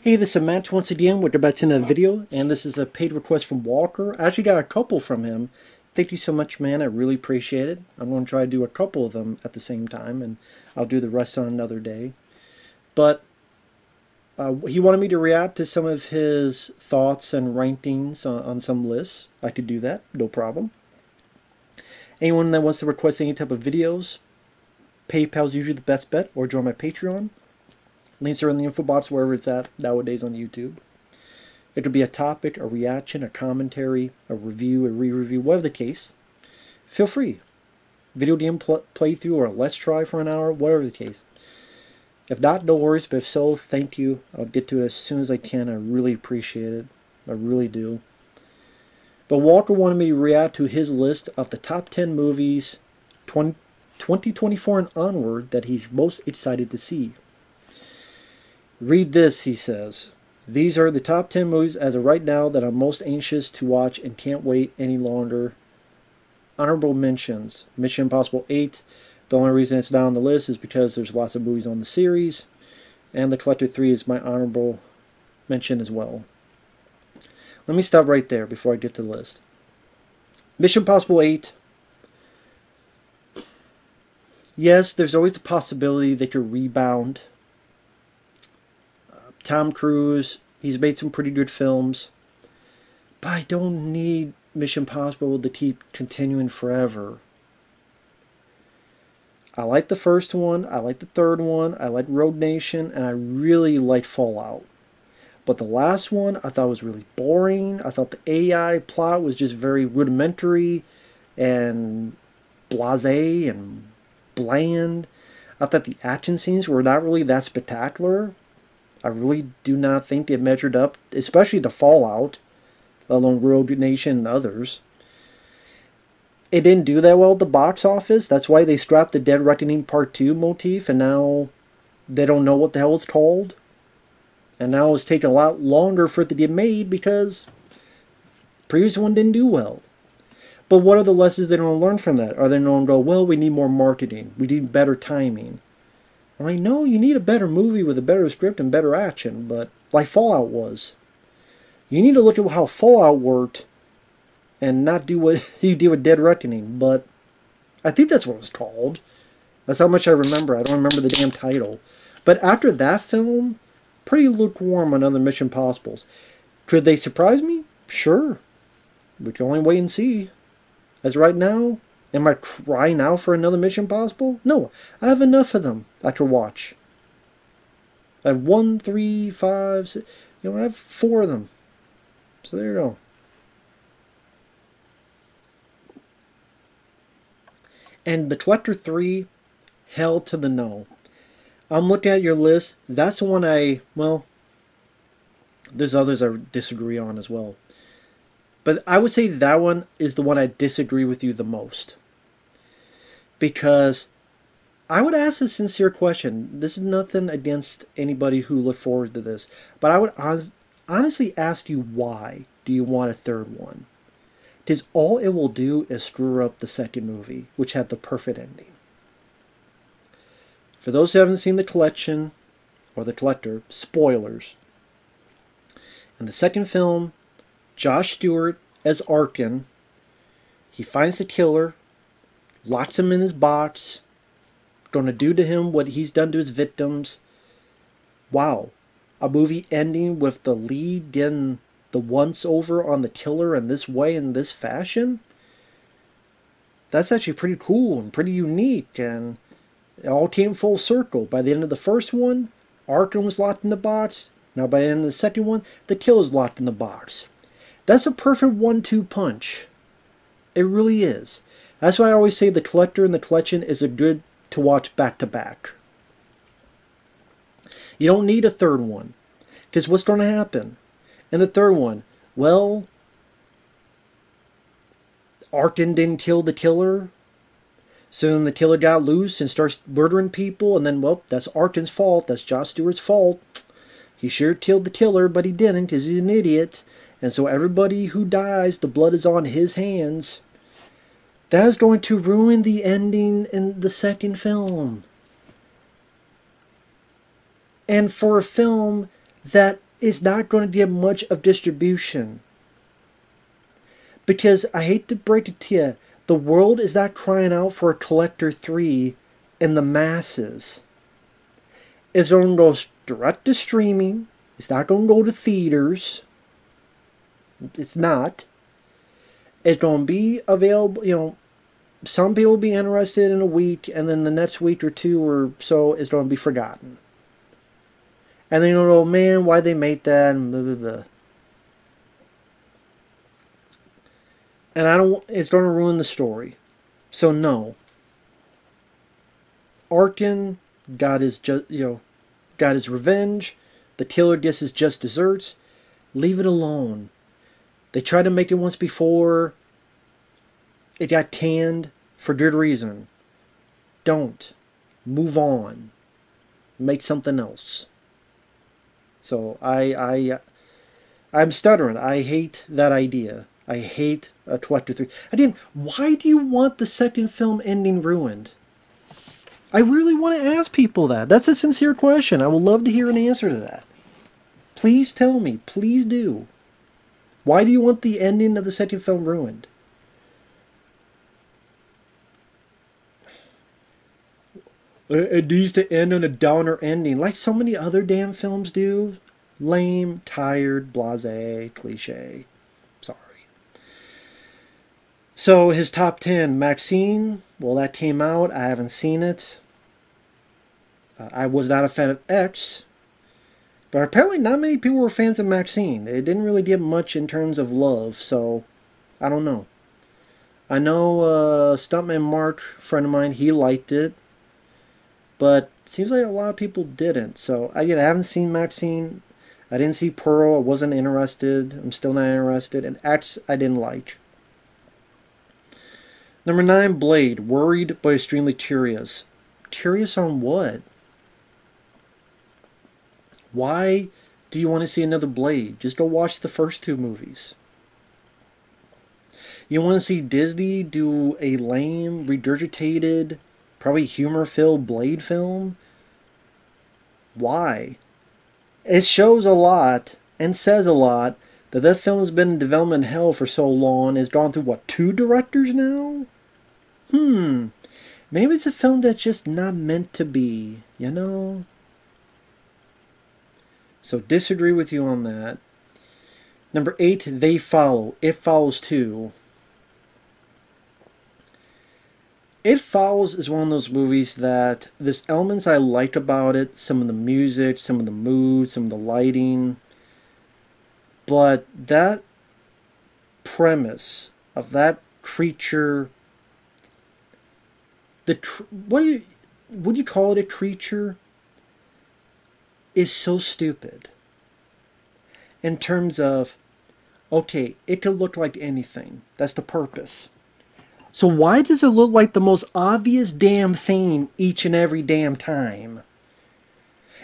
Hey, this is Matt once again with about in a video, and this is a paid request from Walker. I actually got a couple from him. Thank you so much, man. I really appreciate it. I'm going to try to do a couple of them at the same time, and I'll do the rest on another day. But he wanted me to react to some of his thoughts and rankings on some lists. I could do that, no problem. Anyone that wants to request any type of videos, PayPal's usually the best bet, or join my Patreon. Links are in the info box wherever it's at nowadays on YouTube. It could be a topic, a reaction, a commentary, a review, a re-review, whatever the case. Feel free. Video game playthrough or a let's try for an hour, whatever the case. If not, no worries, but if so, thank you. I'll get to it as soon as I can. I really appreciate it. I really do. But Walker wanted me to react to his list of the top 10 movies 2024 and onward that he's most excited to see. Read this, he says. These are the top 10 movies as of right now that I'm most anxious to watch and can't wait any longer. Honorable mentions. Mission Impossible 8. The only reason it's not on the list is because there's lots of movies on the series. And The Collector 3 is my honorable mention as well. Let me stop right there before I get to the list. Mission Impossible 8. Yes, there's always the possibility they could rebound. Tom Cruise, he's made some pretty good films. But I don't need Mission Impossible to keep continuing forever. I like the first one, I like the third one, I like Rogue Nation, and I really like Fallout. But the last one I thought was really boring. I thought the AI plot was just very rudimentary and blasé and bland. I thought the action scenes were not really that spectacular. I really do not think they measured up, especially the Fallout, let alone Rogue Nation and others. It didn't do that well at the box office. That's why they scrapped the Dead Reckoning Part 2 motif, and now they don't know what the hell it's called. And now it's taking a lot longer for it to get made because the previous one didn't do well. But what are the lessons they're going to learn from that? Are they going to go, well, we need more marketing. We need better timing. I'm like, no, you need a better movie with a better script and better action, but like Fallout was. You need to look at how Fallout worked and not do what you did with Dead Reckoning, but I think that's what it was called. That's how much I remember. I don't remember the damn title. But after that film, pretty lukewarm on other Mission Impossibles. Could they surprise me? Sure. We can only wait and see. As right now, am I crying out for another Mission Impossible? No, I have enough of them I could watch. I have 1, 3, 5, 6, I have 4 of them. So there you go. And The Collector 3, hell to the no. I'm looking at your list. That's the one well, there's others I disagree on as well. But I would say that one is the one I disagree with you the most. Because I would ask a sincere question. This is nothing against anybody who looked forward to this. But I would honestly ask you, why do you want a third one? Because all it will do is screw up the second movie, which had the perfect ending. For those who haven't seen The Collection, or The Collector, spoilers. In the second film, Josh Stewart as Arkin, he finds the killer, locks him in his box, gonna do to him what he's done to his victims. Wow. A movie ending with the lead getting the once-over on the killer in this way, in this fashion? That's actually pretty cool and pretty unique, and it all came full circle. By the end of the first one, Arkin was locked in the box. Now by the end of the second one, the killer's locked in the box. That's a perfect 1-2 punch. It really is. That's why I always say The Collector and The Collection is a good to watch back to back. You don't need a third one. Because what's going to happen? In the third one, well, Arkin didn't kill the killer. So then the killer got loose and starts murdering people. And then, well, that's Arkin's fault. That's Josh Stewart's fault. He sure killed the killer, but he didn't because he's an idiot. And so everybody who dies, the blood is on his hands. That is going to ruin the ending in the second film. And for a film that is not going to get much of distribution. Because I hate to break it to you, the world is not crying out for a Collector 3 in the masses. It's going to go direct to streaming. It's not going to go to theaters. It's not. It's going to be available, you know, some people will be interested in a week, and then the next week or two or so is going to be forgotten. And then you'll go, man, why they made that, and blah, blah, blah. And it's going to ruin the story. So no. Arkin got his revenge. The killer gets his just desserts. Leave it alone. They tried to make it once before. It got canned for good reason. Don't. Move on. Make something else. So I'm stuttering. I hate that idea. I hate a Collector 3. Why do you want the second film ending ruined? I really want to ask people that. That's a sincere question. I would love to hear an answer to that. Please tell me. Please do. Why do you want the ending of the second film ruined? It needs to end on a downer ending, like so many other damn films do. Lame, tired, blasé, cliche. Sorry. So his top 10, Maxine. Well, that came out. I haven't seen it. I was not a fan of X. But apparently not many people were fans of Maxine. It didn't really get much in terms of love, so I don't know. I know Stuntman Mark, friend of mine, he liked it. But it seems like a lot of people didn't. So, again, I haven't seen Maxine. I didn't see Pearl. I wasn't interested. I'm still not interested. And X, I didn't like. Number 9, Blade. Worried but extremely curious. Curious on what? Why do you want to see another Blade? Just go watch the first 2 movies. You want to see Disney do a lame, regurgitated, probably humor-filled Blade film? Why? It shows a lot and says a lot that that film has been in development hell for so long. It's gone through, what, 2 directors now? Maybe it's a film that's just not meant to be, you know? So disagree with you on that. Number 8, They Follow. It Follows 2. It Follows is one of those movies that there's elements I like about it. Some of the music, some of the mood, some of the lighting. But that premise of that creature... Would you call it a creature? Is so stupid. In terms of, okay, it could look like anything. That's the purpose. So why does it look like the most obvious damn thing each and every damn time?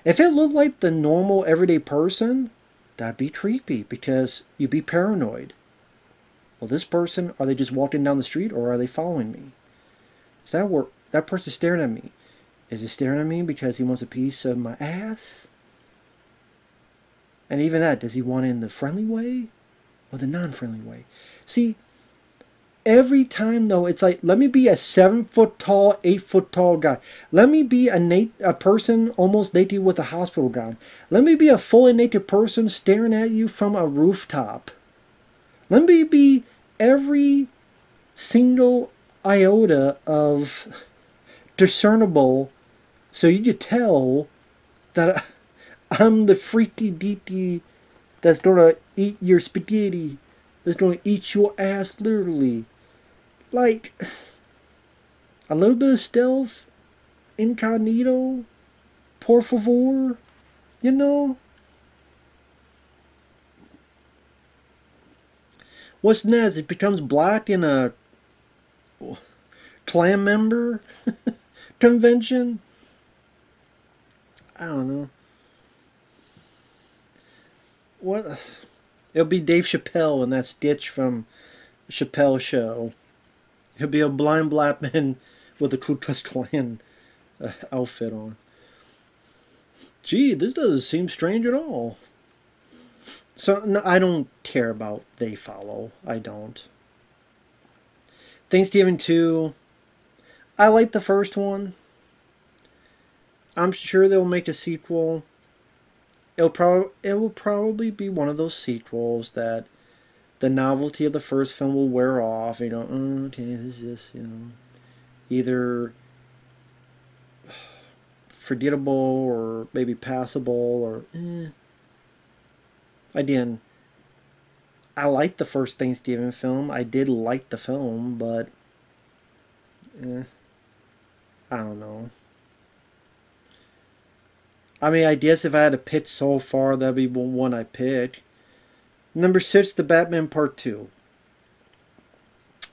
If it looked like the normal everyday person, that'd be creepy because you'd be paranoid. Well, this person, are they just walking down the street or are they following me? Is that person staring at me? Is he staring at me because he wants a piece of my ass? And even that, does he want it in the friendly way or the non-friendly way? See, every time though, it's like, let me be a 7-foot tall, 8-foot tall guy. Let me be a person almost naked with a hospital gown. Let me be a fully naked person staring at you from a rooftop. Let me be every single iota of discernible so you could tell that I'm the freaky deaky that's gonna eat your spaghetti, that's gonna eat your ass literally. Like, a little bit of stealth, incognito, por favor, you know? What's next? It becomes black in a clan member convention? I don't know. What? It'll be Dave Chappelle in that sketch from Chappelle Show. He'll be a blind black man with a Ku Klux Klan outfit on. Gee, this doesn't seem strange at all. So no, I don't care about They Follow. I don't. Thanksgiving 2, I like the first one. I'm sure they'll make a sequel. It will probably be one of those sequels that the novelty of the first film will wear off. You know, oh, okay, this is this, either forgettable or maybe passable or Again, I liked the first Thanksgiving film. I did like the film, but I don't know. I mean, I guess if I had to pick so far, that'd be one I pick. Number 6, The Batman Part 2.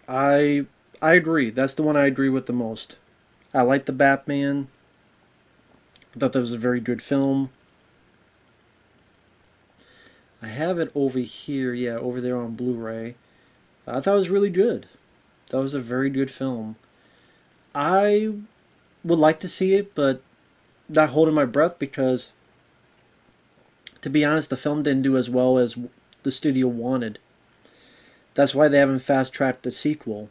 I I agree. That's the one I agree with the most. I like the Batman. I thought that was a very good film. I have it over here, yeah, over there on Blu-ray. I thought it was really good. That was a very good film. I would like to see it, but not holding my breath because, to be honest, the film didn't do as well as the studio wanted. That's why they haven't fast-tracked the sequel.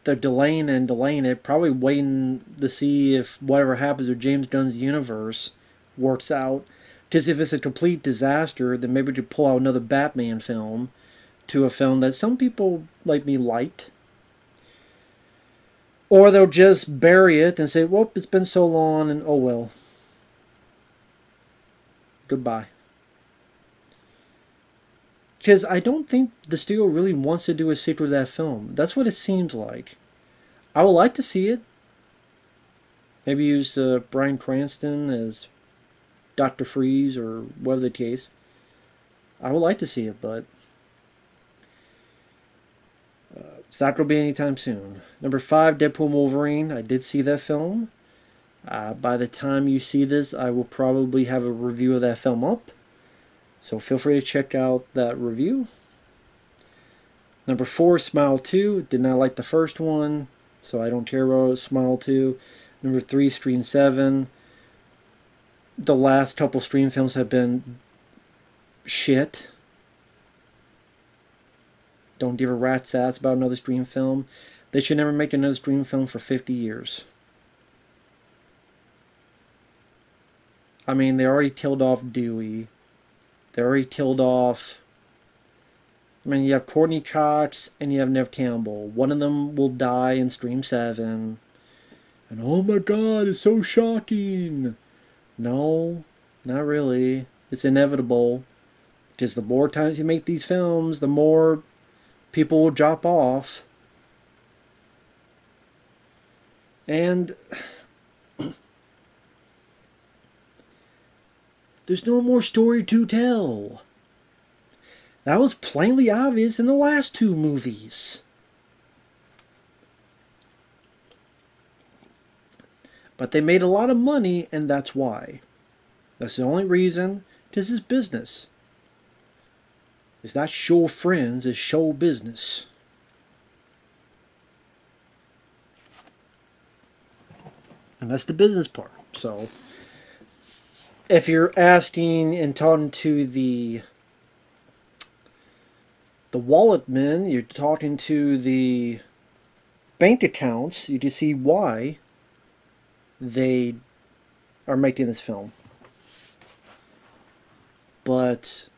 They're delaying and delaying it, probably waiting to see if whatever happens with James Gunn's universe works out. Because if it's a complete disaster, then maybe to pull out another Batman film to a film that some people like me liked. Or they'll just bury it and say, well, it's been so long and oh well. Goodbye. Because I don't think the studio really wants to do a sequel to that film. That's what it seems like. I would like to see it. Maybe use Bryan Cranston as Dr. Freeze or whatever the case. I would like to see it, but it's not going to be anytime soon. Number 5, Deadpool & Wolverine. I did see that film. By the time you see this, I will probably have a review of that film up. So feel free to check out that review. Number 4, Smile 2. Did not like the first one, so I don't care about Smile 2. Number 3, Scream 7. The last couple Scream films have been shit. Don't give a rat's ass about another Scream film. They should never make another Scream film for 50 years. I mean, they already killed off Dewey. They already killed off... I mean, you have Courtney Cox and you have Neve Campbell. One of them will die in Scream 7. And oh my god, it's so shocking. No, not really. It's inevitable. Because the more times you make these films, the more people will drop off. And there's no more story to tell. That was plainly obvious in the last 2 movies. But they made a lot of money, and that's why. That's the only reason. This is business. It's not show friends, it's show business. And that's the business part. So, if you're asking and talking to the wallet men, you're talking to the bank accounts, you can see why they are making this film. But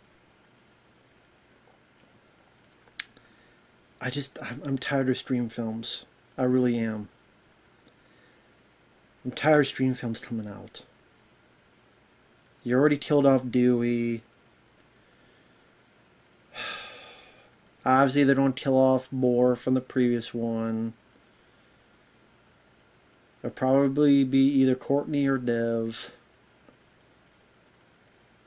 I'm tired of Scream films. I really am. I'm tired of Scream films coming out. You already killed off Dewey. Obviously, they don't kill off more from the previous one. It'll probably be either Courtney or Dev.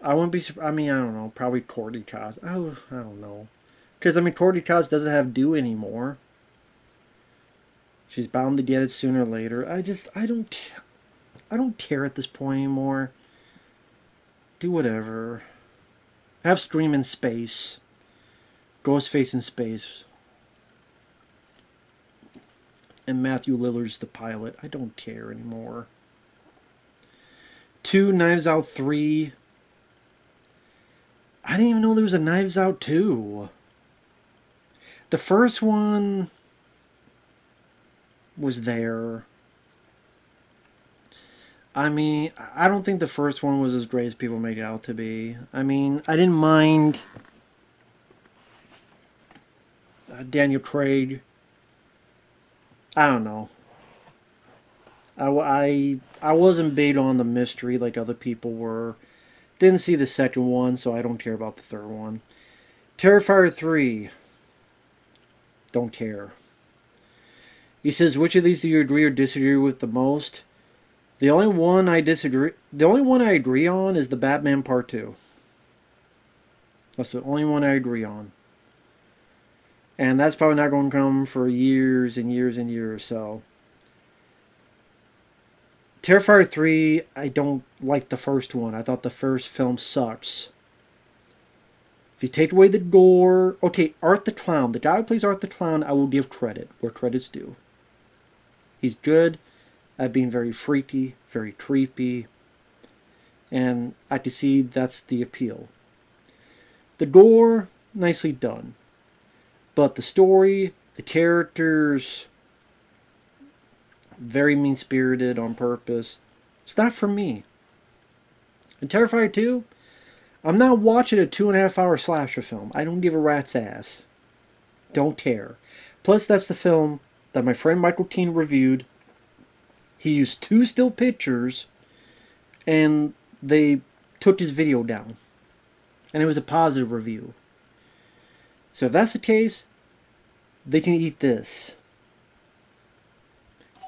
I wouldn't be. I mean, I don't know. Probably Courtney Cox. Oh, I don't know. Because I mean, Courtney Cox doesn't have Dewey anymore. She's bound to get it sooner or later. I don't care at this point anymore. Do whatever. Have Scream in space. Ghostface in space. And Matthew Lillard's the pilot. I don't care anymore. 2, Knives Out 3. I didn't even know there was a Knives Out 2. The first one was there. I mean, I don't think the first one was as great as people make it out to be. I mean, I didn't mind Daniel Craig. I don't know. I wasn't big on the mystery like other people were. Didn't see the second one, so I don't care about the third one. Terrifier 3. Don't care. He says, which of these do you agree or disagree with the most? The only one I agree on is the Batman Part 2. That's the only one I agree on. And that's probably not going to come for years and years and years, so. Terrifier 3, I don't like the first one. I thought the first film sucks. If you take away the gore... Okay, Art the Clown. The guy who plays Art the Clown, I will give credit where credit's due. He's good at being very freaky, very creepy. And I can see that's the appeal. The gore, nicely done. But the story, the characters... very mean-spirited on purpose. It's not for me. And Terrifier 2, I'm not watching a 2.5-hour slasher film. I don't give a rat's ass. Don't care. Plus, that's the film that my friend Michael Keane reviewed. He used 2 still pictures, and they took his video down. And it was a positive review. So if that's the case, they can eat this.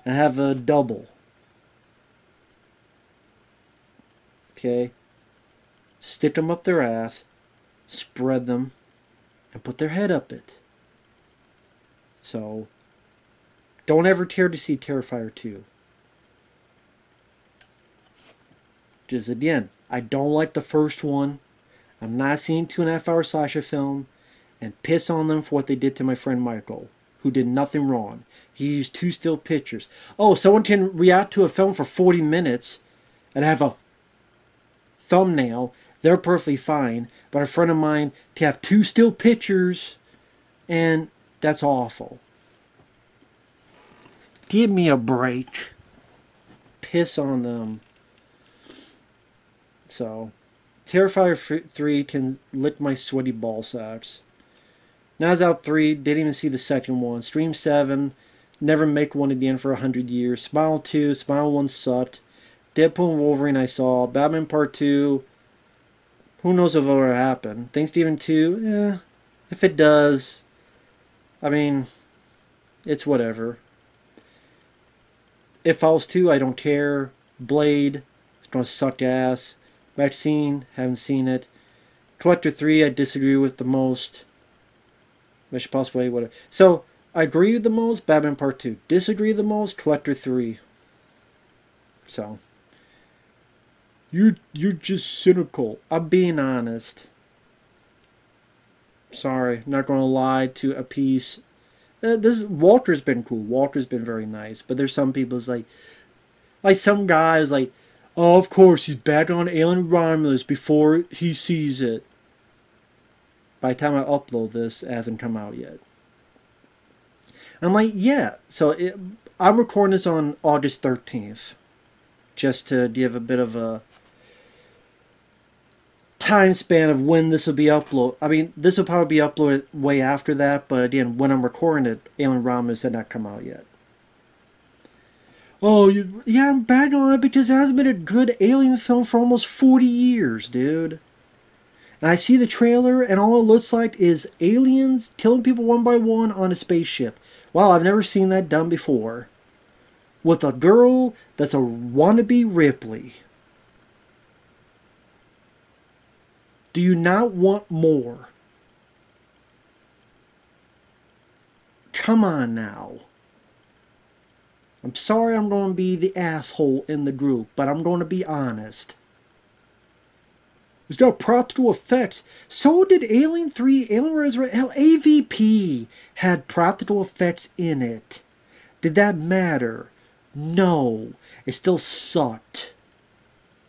And have a double. Okay. Stick them up their ass. Spread them. And put their head up it. So. Don't ever care to see Terrifier 2. Just again. I don't like the first one. I'm not seeing 2.5-hour slasher film. And piss on them for what they did to my friend Michael. Who did nothing wrong. He used 2 still pictures. Oh, someone can react to a film for 40 minutes and have a thumbnail. They're perfectly fine. But a friend of mine to have 2 still pictures, and that's awful. Give me a break. Piss on them. So, Terrifier 3 can lick my sweaty ball sacks. Knives Out 3, didn't even see the second one. Stream 7, never make one again for 100 years. Smile 2, Smile 1 sucked. Deadpool and Wolverine I saw. Batman Part 2, who knows if it'll ever happen. Thanksgiving 2, if it does, I mean, it's whatever. If Files 2, I don't care. Blade, it's gonna suck ass. Vaccine, haven't seen it. Collector 3, I disagree with the most. Mission Possible, whatever. So, I agree with the most, Batman Part 2. Disagree the most, Collector 3. So. You're just cynical. I'm being honest. Sorry, I'm not going to lie to appease. Walter's been cool. Walter's been very nice. But there's some people who's like some guys like, oh, of course, he's back on Alien Romulus before he sees it. By the time I upload this, it hasn't come out yet. I'm like, yeah. So I'm recording this on August 13th. Just to give a bit of a time span of when this will be uploaded. I mean, this will probably be uploaded way after that. But again, when I'm recording it, Alien Romulus had not come out yet. Oh, yeah, I'm back on it because it hasn't been a good Alien film for almost 40 years, dude. And I see the trailer, and all it looks like is aliens killing people one by one on a spaceship. Wow, I've never seen that done before. With a girl that's a wannabe Ripley. Do you not want more? Come on now. I'm sorry I'm going to be the asshole in the group, but I'm going to be honest. There's no practical effects. So did Alien 3, Alien Resurrection. Hell, AVP had practical effects in it. Did that matter? No. It still sucked.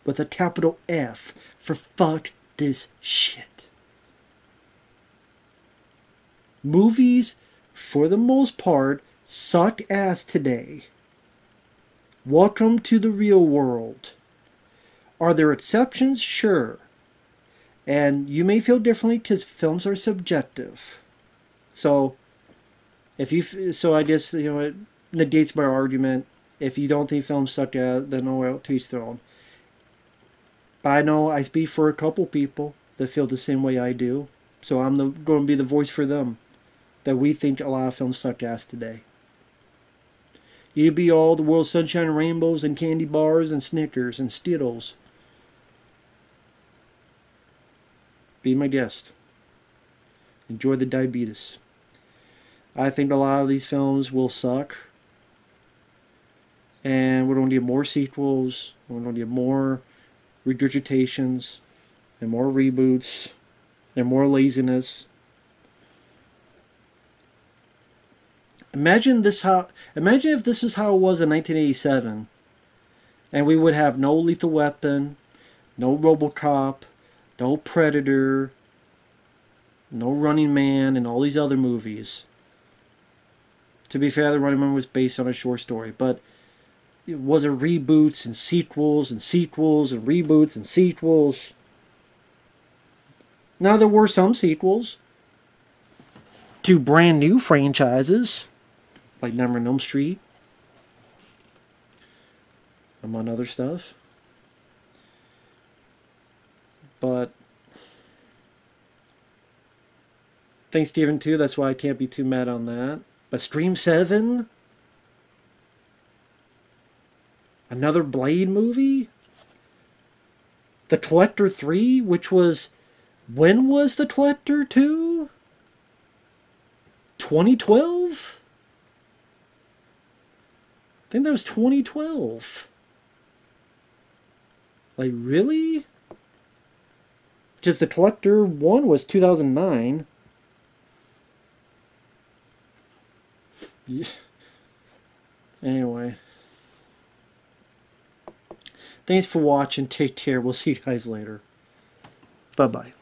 With a capital F for fuck this shit. Movies, for the most part, suck ass today. Welcome to the real world. Are there exceptions? Sure. And you may feel differently because films are subjective. So, I guess, it negates my argument. If you don't think films suck ass, then well, to each their own. But I know I speak for a couple people that feel the same way I do. So I'm going to be the voice for them. That we think a lot of films suck ass today. You'd be all the world's sunshine and rainbows and candy bars and Snickers and Skittles. Be my guest. Enjoy the diabetes. I think a lot of these films will suck. And we're going to get more sequels. We're going to get more regurgitations. And more reboots. And more laziness. Imagine if this was how it was in 1987. And we would have no Lethal Weapon. No RoboCop. No Predator, no Running Man, and all these other movies. To be fair, the Running Man was based on a short story, but it was reboots and sequels and sequels and reboots and sequels. Now there were some sequels to brand new franchises, like Nightmare on Elm Street, among other stuff. But Thanksgiving 2, that's why I can't be too mad on that. But Scream 7? Another Blade movie? The Collector 3, which was... When was The Collector 2? 2012? I think that was 2012. Like, really? Because The Collector 1 was 2009. Yeah. Anyway. Thanks for watching. Take care. We'll see you guys later. Bye-bye.